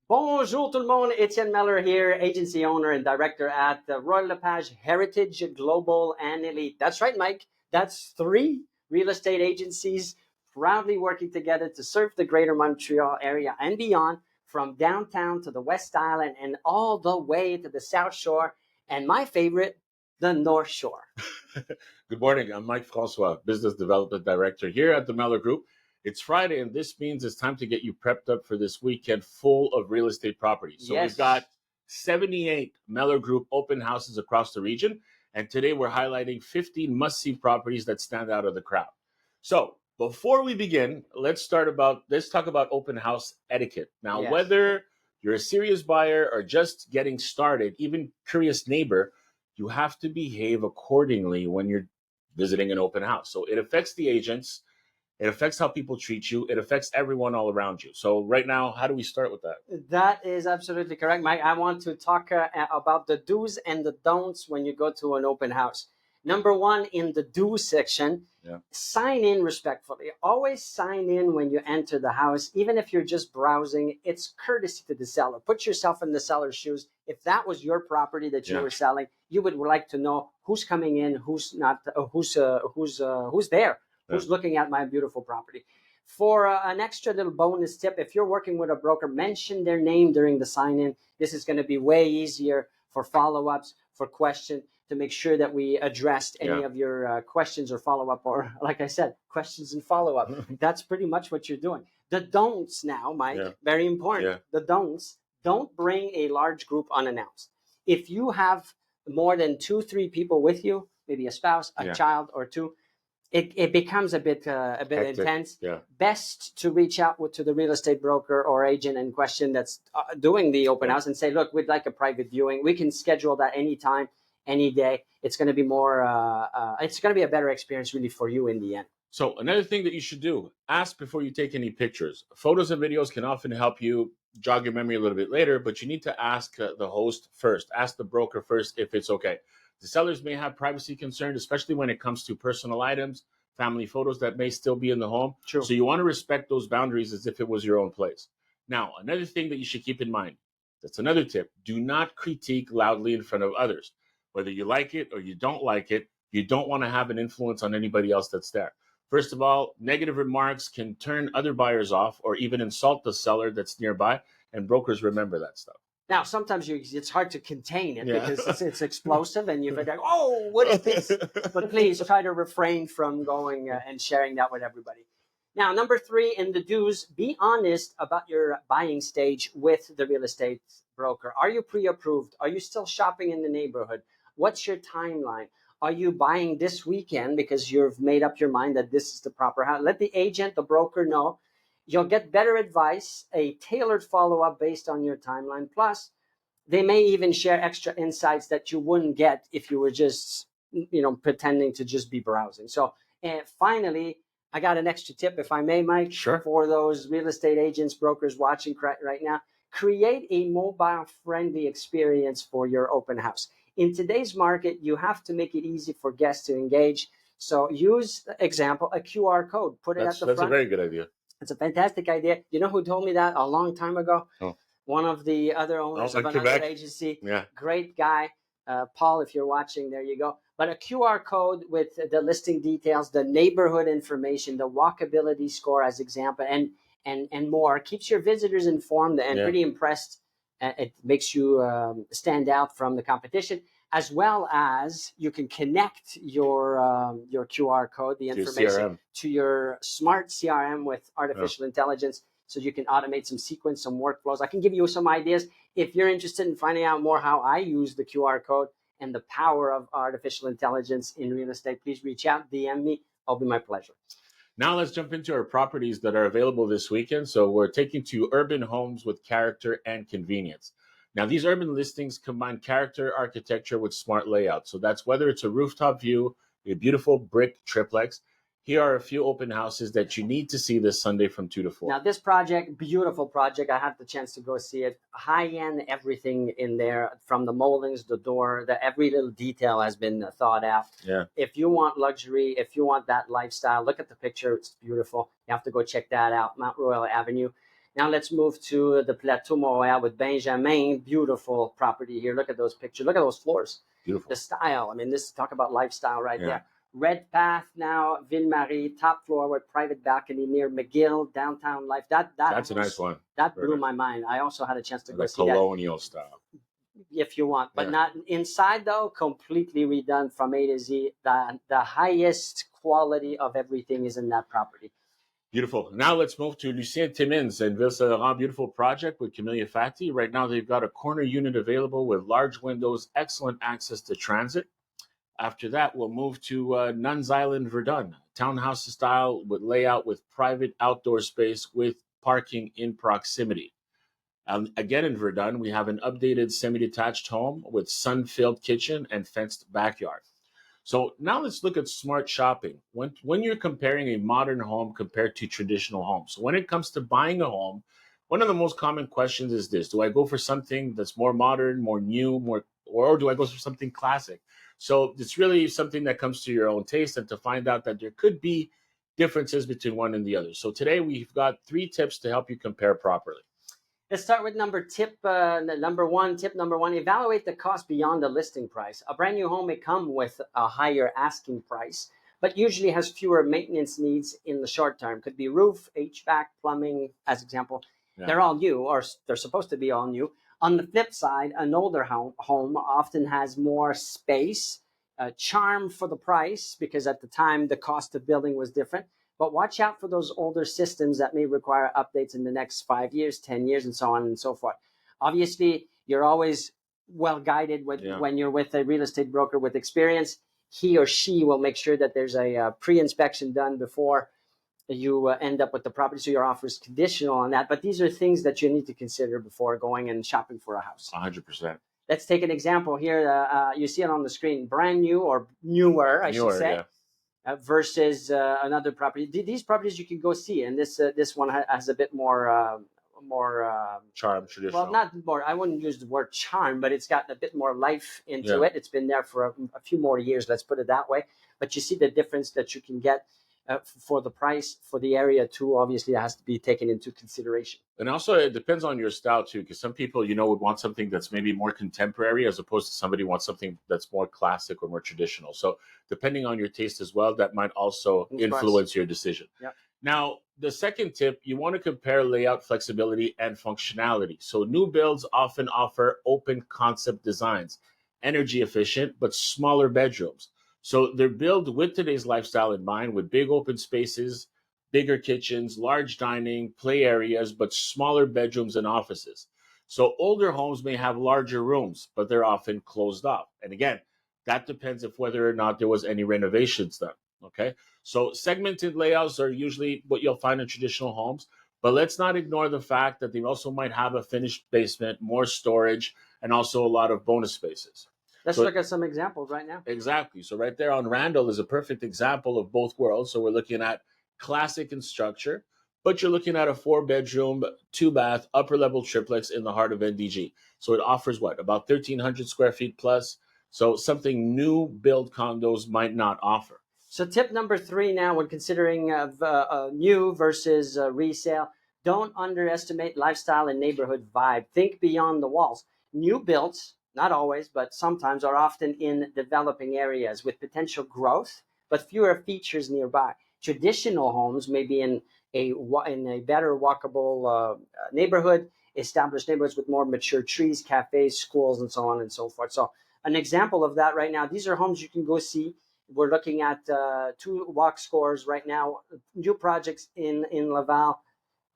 Bonjour tout le monde, Etienne Mellor here, agency owner and director at Royal LePage Heritage, Global and Elite. That's right, Mike. That's three real estate agencies proudly working together to serve the Greater Montreal area and beyond, from downtown to the West Island and all the way to the South Shore, and my favorite, the North Shore. Good morning. I'm Mike François, Business Development Director here at the Mellor Group. It's Friday, and this means it's time to get you prepped up for this weekend full of real estate properties. So Yes. We've got 78 Mellor Group open houses across the region, and today we're highlighting 15 must-see properties that stand out of the crowd. So before we begin, let's talk about open house etiquette. Now, Yes. whether you're a serious buyer or just getting started, even curious neighbor, you have to behave accordingly when you're visiting an open house. So it affects the agents. It affects how people treat you. It affects everyone all around you. So right now, how do we start with that? That is absolutely correct, Mike. I want to talk about the do's and the don'ts when you go to an open house. Number one, in the do section, sign in respectfully. Always sign in when you enter the house, even if you're just browsing. It's courtesy to the seller. Put yourself in the seller's shoes. If that was your property that you were selling, you would like to know who's coming in, who's not, who's there. Who's looking at my beautiful property. For an extra little bonus tip, if you're working with a broker, mention their name during the sign-in. This is going to be way easier for follow-ups, for questions, to make sure that we addressed any of your questions or follow-up, or like I said, questions and follow-up. That's pretty much what you're doing. The don'ts now, Mike, very important. The don'ts: don't bring a large group unannounced. If you have more than 2-3 people with you, maybe a spouse, a child, or two, it becomes a bit intense. Best to reach out to the real estate broker or agent in question that's doing the open house and say, look, we'd like a private viewing. We can schedule that anytime, any day. It's going to be it's going to be a better experience really for you in the end. So another thing that you should do, ask before you take any pictures. Photos and videos can often help you jog your memory a little bit later, but you need to ask the host first. Ask the broker first if it's okay. The sellers may have privacy concerns, especially when it comes to personal items, family photos that may still be in the home. True. So you want to respect those boundaries as if it was your own place. Now, another thing that you should keep in mind, that's another tip, do not critique loudly in front of others. Whether you like it or you don't like it, you don't want to have an influence on anybody else that's there. First of all, negative remarks can turn other buyers off or even insult the seller that's nearby, and brokers remember that stuff. Now, sometimes it's hard to contain it because it's explosive and you're like, oh, what is this? But please try to refrain from going and sharing that with everybody. Now, number 3 in the do's, be honest about your buying stage with the real estate broker. Are you pre-approved? Are you still shopping in the neighborhood? What's your timeline? Are you buying this weekend because you've made up your mind that this is the proper house? Let the agent, the broker know. You'll get better advice, a tailored follow-up based on your timeline. Plus, they may even share extra insights that you wouldn't get if you were just, pretending to just be browsing. So, finally, I got an extra tip, if I may, Mike, for those real estate agents, brokers watching right now. Create a mobile-friendly experience for your open house. In today's market, you have to make it easy for guests to engage. So use, example, a QR code. Put it at the front. That's a very good idea. It's a fantastic idea. You know who told me that a long time ago? One of the other owners of another agency. Great guy. Paul, if you're watching, there you go. But a QR code with the listing details, the neighborhood information, the walkability score as example, and more, keeps your visitors informed and pretty impressed. It makes you stand out from the competition, as well as you can connect your QR code, the information, to your smart CRM with artificial intelligence, so you can automate some sequence, some workflows. I can give you some ideas. If you're interested in finding out more how I use the QR code and the power of artificial intelligence in real estate, please reach out, DM me. It'll be my pleasure. Now let's jump into our properties that are available this weekend. So we're taking to urban homes with character and convenience. Now, these urban listings combine character architecture with smart layout. So that's whether it's a rooftop view, a beautiful brick triplex. Here are a few open houses that you need to see this Sunday from 2 to 4. Now, this project, beautiful project. I had the chance to go see it. High-end, everything in there, from the moldings, the door, every little detail has been thought out. If you want luxury, if you want that lifestyle, look at the picture. It's beautiful. You have to go check that out, Mount Royal Avenue. Now let's move to the Plateau Montreal with Benjamin. Beautiful property here. Look at those pictures. Look at those floors. Beautiful. The style. I mean, this talk about lifestyle right there. Red Path now, Ville-Marie, top floor with private balcony near McGill, downtown life. That's house, a nice one. That blew my mind. I also had a chance to go see colonial style. If you want, but not inside though, completely redone from A to Z. The highest quality of everything is in that property. Beautiful. Now let's move to Lucien Timmins and Ville-Saint-Laurent. Beautiful project with Camellia Fati. Right now they've got a corner unit available with large windows, excellent access to transit. After that, we'll move to Nuns Island, Verdun. Townhouse style with layout with private outdoor space with parking in proximity. Again in Verdun, we have an updated semi-detached home with sun-filled kitchen and fenced backyard. So now let's look at smart shopping. When you're comparing a modern home compared to traditional homes. So when it comes to buying a home, one of the most common questions is this: do I go for something that's more modern, more new, or do I go for something classic? So it's really something that comes to your own taste, and to find out that there could be differences between one and the other. So today we've got 3 tips to help you compare properly. Let's start with tip number one. Tip number one, evaluate the cost beyond the listing price. A brand new home may come with a higher asking price, but usually has fewer maintenance needs in the short term. Could be roof, HVAC, plumbing, as example. Yeah. They're all new, or they're supposed to be all new. On the flip side, an older home often has more space, charm for the price, because at the time the cost of building was different. But watch out for those older systems that may require updates in the next 5 years, 10 years, and so on and so forth. Obviously, you're always well guided when you're with a real estate broker with experience. He or she will make sure that there's a pre-inspection done before you end up with the property. So your offer is conditional on that. But these are things that you need to consider before going and shopping for a house. 100%. Let's take an example here. You see it on the screen. Brand new or newer, I should say. Yeah. Versus another property. These properties you can go see, and this one has a bit more charm, traditional. Well, not more. I wouldn't use the word charm, but it's got a bit more life into it. It's been there for a few more years. Let's put it that way. But you see the difference that you can get for the price, for the area too. Obviously, that has to be taken into consideration. And also, it depends on your style too, because some people, would want something that's maybe more contemporary, as opposed to somebody who wants something that's more classic or more traditional. So, depending on your taste as well, that might also influence your decision. Yeah. Now, the second tip, you want to compare layout flexibility and functionality. So, new builds often offer open concept designs, energy efficient, but smaller bedrooms. So, they're built with today's lifestyle in mind, with big open spaces, bigger kitchens, large dining, play areas, but smaller bedrooms and offices. So older homes may have larger rooms, but they're often closed off. And again, that depends if whether or not there was any renovations done. Okay. So segmented layouts are usually what you'll find in traditional homes, but let's not ignore the fact that they also might have a finished basement, more storage, and also a lot of bonus spaces. Let's look at some examples right now. Exactly. So right there on Randall is a perfect example of both worlds. So we're looking at classic in structure, but you're looking at a 4-bedroom, 2-bath, upper-level triplex in the heart of NDG. So it offers about 1,300 square feet plus. So something new build condos might not offer. So tip number 3 now, when considering new versus resale, don't underestimate lifestyle and neighborhood vibe. Think beyond the walls. New builds, not always, but sometimes, are often in developing areas with potential growth, but fewer features nearby. Traditional homes may be in a better walkable neighborhood, established neighborhoods with more mature trees, cafes, schools, and so on and so forth. So an example of that right now, these are homes you can go see. We're looking at 2 walk scores right now. New projects in Laval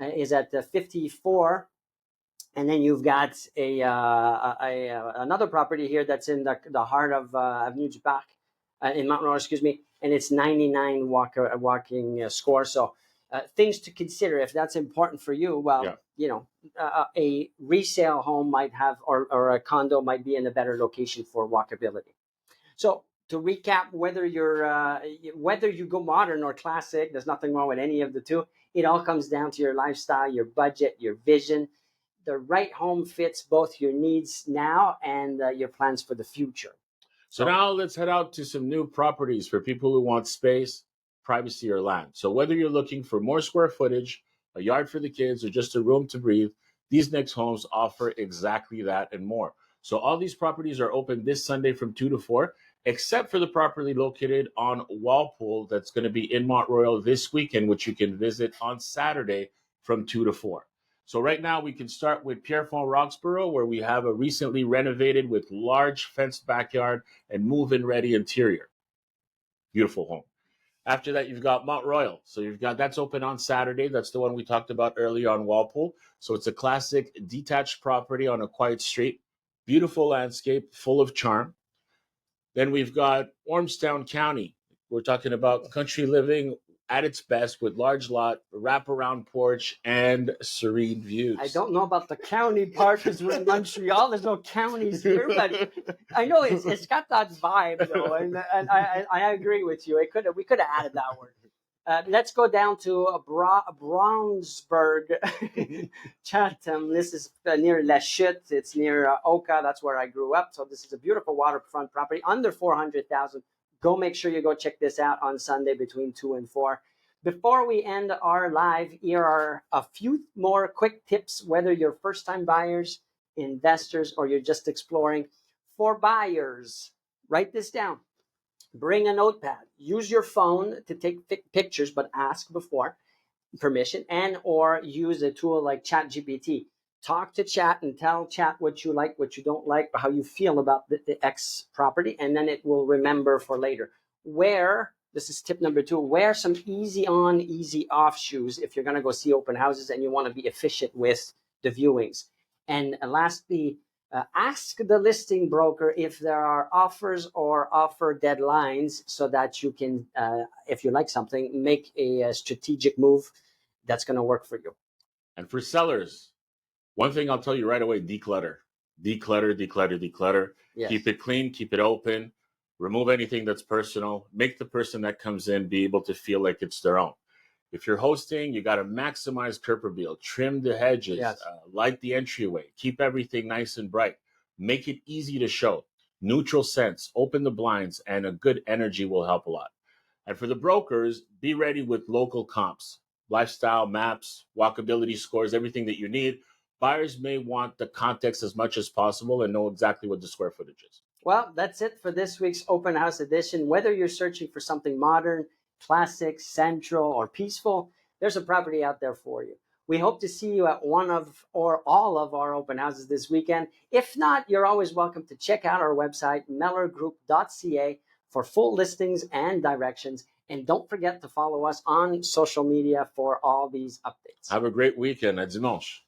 is at 54. And then you've got another property here that's in the heart of Avenue du Parc, in Mount Royal, and it's 99 walking score. So things to consider if that's important for you. Well, a resale home might have, or a condo might be in a better location for walkability. So to recap, whether you go modern or classic, there's nothing wrong with any of the two. It all comes down to your lifestyle, your budget, your vision. The right home fits both your needs now and your plans for the future. So now let's head out to some new properties for people who want space, privacy, or land. So whether you're looking for more square footage, a yard for the kids, or just a room to breathe, these next homes offer exactly that and more. So all these properties are open this Sunday from 2 to 4, except for the property located on Walpole that's going to be in Mont Royal this weekend, which you can visit on Saturday from 2 to 4. So right now we can start with Pierrefonds Roxborough, where we have a recently renovated with large fenced backyard and move-in ready interior. Beautiful home. After that, you've got Mont Royal. So that's open on Saturday. That's the one we talked about earlier on Walpole. So it's a classic detached property on a quiet street. Beautiful landscape, full of charm. Then we've got Ormstown County. We're talking about country living at its best with large lot, wraparound porch, and serene views. I don't know about the county part because we're in Montreal. There's no counties here, but I know it's got that vibe though, and I agree with you. We could have added that word. Let's go down to Brownsburg, Chatham. This is near Les Chutes. It's near Oka. That's where I grew up. So this is a beautiful waterfront property under 400,000. Go make sure you go check this out on Sunday between 2 and 4. Before we end our live, here are a few more quick tips, whether you're first-time buyers, investors, or you're just exploring. For buyers, write this down. Bring a notepad. Use your phone to take pictures, but ask before permission, and or use a tool like ChatGPT. Talk to Chat and tell Chat what you like, what you don't like, how you feel about the X property, and then it will remember for later. This is tip number 2, wear some easy on, easy off shoes if you're going to go see open houses and you want to be efficient with the viewings. And lastly, ask the listing broker if there are offers or offer deadlines so that you can, if you like something, make a strategic move that's going to work for you. And for sellers, one thing I'll tell you right away, declutter. Declutter. Yes. Keep it clean, keep it open, remove anything that's personal, make the person that comes in be able to feel like it's their own. If you're hosting, you got to maximize curb appeal, trim the hedges, yes. Light the entryway, keep everything nice and bright, make it easy to show, neutral scents, open the blinds, and a good energy will help a lot. And for the brokers, be ready with local comps, lifestyle maps, walkability scores, everything that you need. Buyers may want the context as much as possible and know exactly what the square footage is. Well, that's it for this week's Open House Edition. Whether you're searching for something modern, classic, central, or peaceful, there's a property out there for you. We hope to see you at one of or all of our open houses this weekend. If not, you're always welcome to check out our website, mellorgroup.ca, for full listings and directions. And don't forget to follow us on social media for all these updates. Have a great weekend. À dimanche.